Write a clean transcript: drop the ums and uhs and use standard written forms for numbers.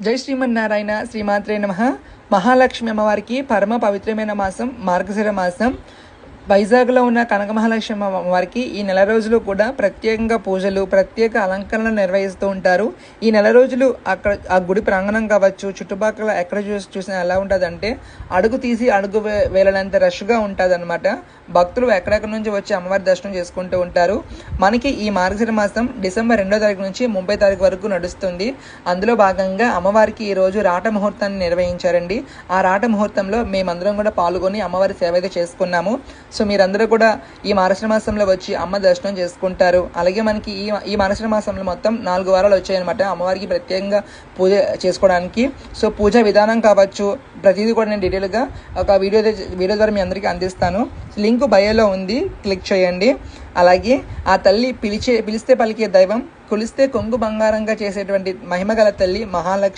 జై శ్రీమన్నారాయణ. శ్రీమాత్రే నమః. మహాలక్ష్మి అమ్మవారికి పరమ పవిత్రమైన మాసం మార్గశిర మాసం. వైజాగ్లో ఉన్న కనక మహాలక్ష్మి అమ్మవారికి ఈ నెల రోజులు కూడా ప్రత్యేకంగా పూజలు, ప్రత్యేక అలంకరణలు నిర్వహిస్తూ ఉంటారు. ఈ నెల రోజులు అక్కడ ఆ గుడి ప్రాంగణం కావచ్చు, చుట్టుపక్కల ఎక్కడ చూసినా ఎలా ఉంటుందంటే అడుగు తీసి అడుగు వేలనంత రష్గా ఉంటుంది అనమాట. భక్తులు ఎక్కడెక్కడి నుంచి వచ్చి అమ్మవారి దర్శనం చేసుకుంటూ ఉంటారు. మనకి ఈ మార్గశిర మాసం డిసెంబర్ 2వ తారీఖు నుంచి 30వ తారీఖు వరకు నడుస్తుంది. అందులో భాగంగా అమ్మవారికి ఈరోజు రాట ముహూర్తాన్ని నిర్వహించారండి. ఆ రాట ముహూర్తంలో మేమందరం కూడా పాల్గొని అమ్మవారి సేవ అయితే చేసుకున్నాము. సో మీరందరూ కూడా ఈ మార్గశిర మాసంలో వచ్చి అమ్మ దర్శనం చేసుకుంటారు. అలాగే మనకి ఈ మార్గశిర మాసంలో మొత్తం 4 వారాలు వచ్చాయన్నమాట అమ్మవారికి ప్రత్యేకంగా పూజ చేసుకోవడానికి. సో పూజా విధానం కావచ్చు ప్రతిదీ కూడా నేను డీటెయిల్గా ఒక వీడియో ద్వారా మీ అందరికీ అందిస్తాను. లింక్ బయోలో ఉంది, క్లిక్ చేయండి. అలాగే ఆ తల్లి పిలిస్తే పలికే దైవం, కొలిస్తే కొంగు బంగారంగా చేసేటువంటి మహిమగల తల్లి మహాలక్ష్మి.